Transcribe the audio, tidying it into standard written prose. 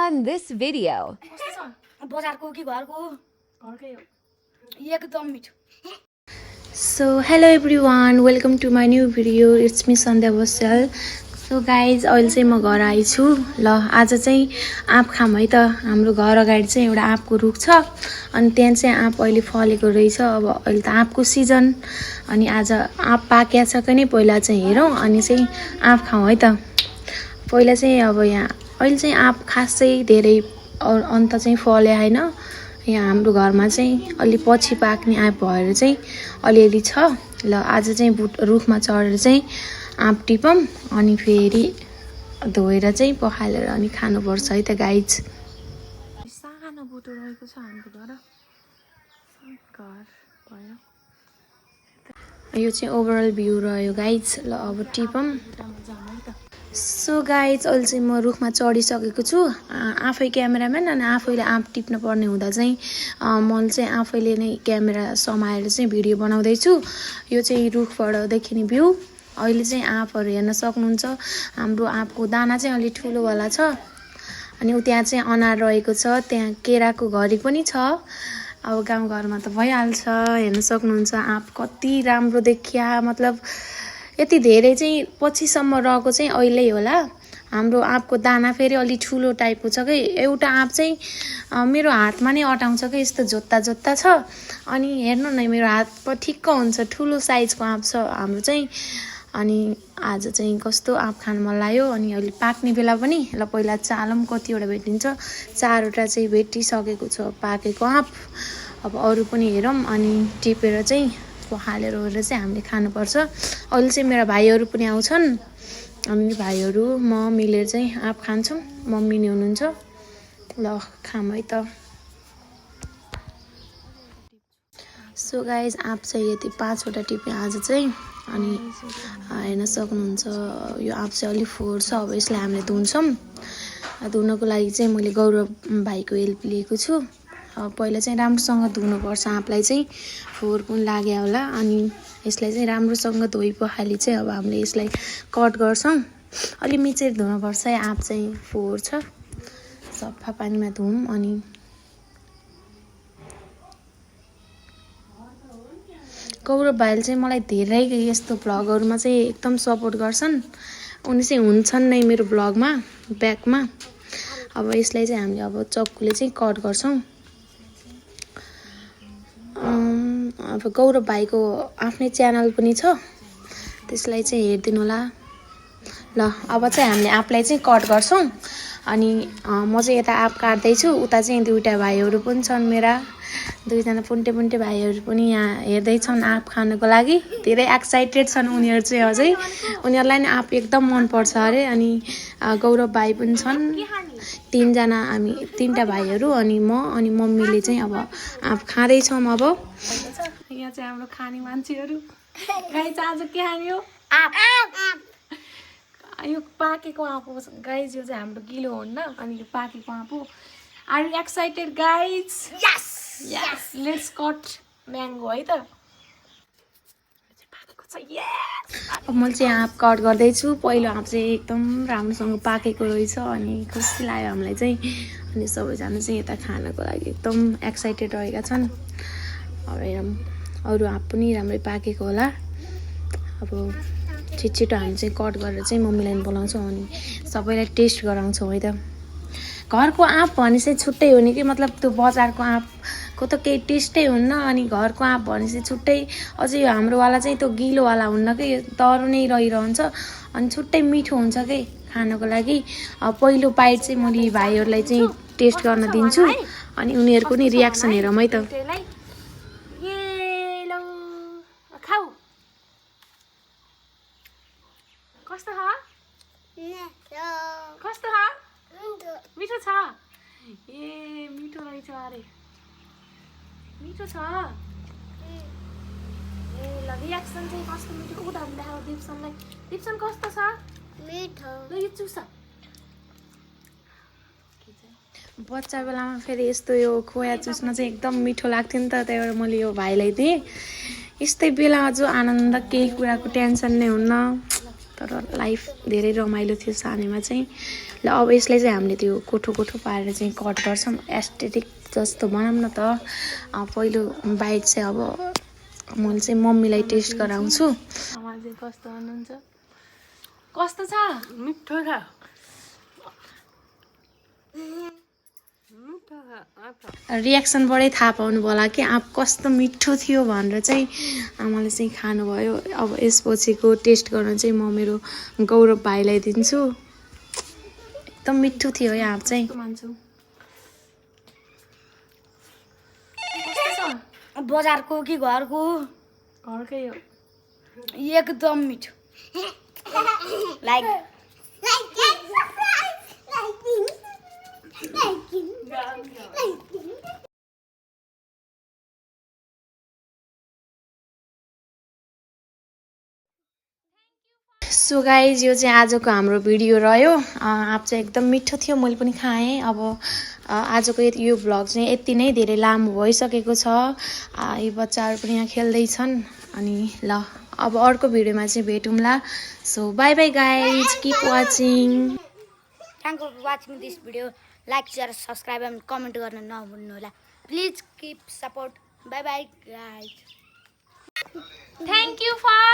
on this video. So hello everyone, welcome to my new video. It's me Sandhya Bosal. So guys, अहिले चाहिँ म घर आइछु ल। आज चाहिँ आँप खाम है त। हाम्रो घर अगाडि चाहिँ एउटा आँपको रुख छ अनि त्यहाँ चाहिँ आँप अहिले फलेको रहेछ। अब अहिले त आँपको सिजन अनि आज आँप पाकेको छ कि नै पहिला चाहिँ हेरौँ अनि चाहिँ आँप खाउँ है त। पहिला चाहिँ अब यहाँ अहिले चाहिँ आँप खासै धेरै अन्त चाहिँ फले हैन। यहाँ हाम्रो घरमा चाहिँ अलि पछि पाक्ने आँप भएर चाहिँ अलिअलि छ ल। आज चाहिँ रुखमा चढेर चाहिँ आँप टिपौँ अनि फेरि धोएर चाहिँ पखालेर अनि खानुपर्छ है त गाइज। सानो बोटो रहेको छ हाम्रो घर भयो। यो चाहिँ ओभरअल भ्यू रह्यो गाइज ल। अब टिपौँ। सो गाइज अहिले चाहिँ म रुखमा चढिसकेको छु। आफै क्यामेराम्यान अनि आफैले आँप टिप्न पर्ने हुँदा चाहिँ मैले चाहिँ आफैले नै क्यामेरा समाएर चाहिँ भिडियो बनाउँदैछु। यो चाहिँ रुखबाट देखिने भ्यू। अहिले चाहिँ आँपहरू हेर्न सक्नुहुन्छ। हाम्रो आँपको दाना चाहिँ अलि ठुलोवाला छ अनि त्यहाँ चाहिँ अनार रहेको छ। त्यहाँ केराको घरी पनि छ। अब गाउँघरमा त भइहाल्छ। हेर्न सक्नुहुन्छ आँप कति राम्रो देखिया। मतलब यति धेरै चाहिँ पछिसम्म रहेको चाहिँ अहिले होला। हाम्रो आँपको दाना फेरि अलि ठुलो टाइपको छ कि एउटा आँप चाहिँ मेरो हातमा नै अटाउँछ कि यस्तो जोत्ता जोत्ता छ। अनि हेर्नु न मेरो हात पर ठिक्क हुन्छ। ठुलो साइजको आँप छ हाम्रो चाहिँ। अनि आज चाहिँ कस्तो आँप खान मन लाग्यो। अनि अहिले पाक्ने बेला पनि ल। पहिला चालम कतिवटा भेटिन्छ, 4वटा चाहिँ भेटिसकेको छ पाकेको आँप। अब अरू पनि हेरौँ अनि टिपेर चाहिँ पखालेर ओरेर चाहिँ हामीले खानुपर्छ। अहिले चाहिँ मेरा भाइहरू पनि आउँछन् अनि भाइहरू म मिलेर चाहिँ आँप खान्छौँ। मम्मी नि हुनुहुन्छ ल। खाम है त। सो गाइज आँप चाहिँ यति 5वटा टिपेँ आज चाहिँ। अनि हेर्न सक्नुहुन्छ यो आँप चाहिँ अलि फोहोर छ। अब यसलाई हामीले धुन्छौँ। धुनको लागि चाहिँ मैले गौरव भाइको हेल्प लिएको छु। पहिला चाहिँ राम्रोसँग धुनुपर्छ आँपलाई चाहिँ, फोहोर पनि लाग्यो होला। अनि यसलाई चाहिँ राम्रोसँग धोइ पखाली चाहिँ अब हामीले यसलाई कट गर्छौँ। अलि मिचेर धुनुपर्छ है। आँप चाहिँ फोहोर छ। सफा पानीमा धुम। अनि गौरव भाइले चाहिँ मलाई धेरै यस्तो भ्लगहरूमा चाहिँ एकदम सपोर्ट गर्छन्। उनी चाहिँ हुन्छन् नै मेरो भ्लगमा ब्याकमा। अब यसलाई चाहिँ हामीले अब चक्कुले चाहिँ कट गर्छौँ। अब गौरव भाइको आफ्नै च्यानल पनि छ, त्यसलाई चाहिँ हेरिदिनु होला ल। अब चाहिँ हामीले आँपलाई चाहिँ कट गर्छौँ। अनि म चाहिँ यता आँप काट्दैछु। उता चाहिँ 2टा भाइहरू पनि छन् मेरा। 2जना पुन्टे पुन्टे भाइहरू पनि यहाँ हेर्दैछन् आँप खानको लागि। धेरै एक्साइटेड छन् उनीहरू चाहिँ अझै। उनीहरूलाई नि आँप एकदम मनपर्छ अरे। अनि गौरव भाइ पनि छन्। 3जना हामी 3टा भाइहरू अनि म अनि मम्मीले चाहिँ अब आँप खाँदैछौँ। अब यहाँ चाहिँ हाम्रो खाने मान्छेहरू। गाइज आज के खाने हो? आँप। यो पाकेको आँप हो गाइज। यो चाहिँ हाम्रो गिलो हुन्न अनि यो पाकेको आँप हो। Are you excited guys? Yes yes. Let's cut mango है त। पाकेको छ। यस। अब मैले चाहिँ आँप कट गर्दैछु। पहिलो आँप चाहिँ एकदम राम्रोसँग पाकेको रहेछ अनि खुसी लाग्यो हामीलाई चाहिँ। अनि सबैजना चाहिँ यता खानको लागि एकदम एक्साइटेड रहेका छन्। अब हेरौँ अरू आँप पनि राम्रै पाकेको होला। अब छिटो हामी चाहिँ कट गरेर चाहिँ मम्मीलाई बोलाउँछौँ अनि सबैलाई टेस्ट गराउँछौँ है त। घरको आँप भने चाहिँ छुट्टै हो नि कि। मतलब त्यो बजारको आँपको त केही टेस्टै हुन्न। अनि घरको आँप भने चाहिँ छुट्टै। अझै यो हाम्रोवाला चाहिँ त्यो गिलोवाला हुन्न कि, तरो नै रहिरहन्छ अनि छुट्टै मिठो हुन्छ कि खानको लागि। पहिलो बाइट चाहिँ मैले भाइहरूलाई चाहिँ टेस्ट गर्न दिन्छु अनि उनीहरूको नि रियाक्सन हेरौँ है त। कस्तो छ? कस्तो छ? मिठो छ। ए मिठो रहेछ अरे। मिठो छ। ए ल रियाक्सन चाहिँ कस्तो मिठो उठाउनु देखाऊ दिप्सनलाई। दिप्सन कस्तो छ? मिठो। ल यो चुस। बच्चा बेलामा फेरि यस्तो यो खोया चुस्न चाहिँ एकदम मिठो लाग्थ्यो नि त। त्यही भएर मैले यो भाइलाई दिएँ। यस्तै बेलामा जो आनन्द, केही कुराको टेन्सन नै हुन्न। तर लाइफ धेरै रमाइलो थियो सानैमा चाहिँ। ल अब यसलाई चाहिँ हामीले त्यो कोठो कोठो पारेर चाहिँ कट गर्छौँ, एस्थेटिक जस्तो बनाऊँ न त। पहिलो बाइट चाहिँ अब मैले चाहिँ मम्मीलाई टेस्ट गराउँछु। आमा चाहिँ कस्तो हुनुहुन्छ? कस्तो छ? मिठो छ। रियाक्सनबाटै थाहा पाउनु होला कि आँप कस्तो मिठो थियो भनेर चाहिँ आमाले चाहिँ खानुभयो। अब यसपछिको टेस्ट गर्न चाहिँ म मेरो गौरव भाइलाई दिन्छु। एकदम मिठो थियो है आँप चाहिँ। बजारको कि घरको? घरकै हो। एकदम मिठो। लाइक सो गाइज यो चाहिँ आजको हाम्रो भिडियो रह्यो। आँप चाहिँ एकदम मिठो थियो, मैले पनि खाएँ। अब आजको यो भ्लग चाहिँ यति नै, धेरै लामो भइसकेको छ। यी बच्चाहरू पनि यहाँ खेल्दैछन्। अनि ल अब अर्को भिडियोमा चाहिँ भेटौँला। So bye bye guys, keep watching. Thank for watching this video. Like share subscribe and comment गर्न नभुल्नु होला। Please keep support. Bye bye guys. Thank you for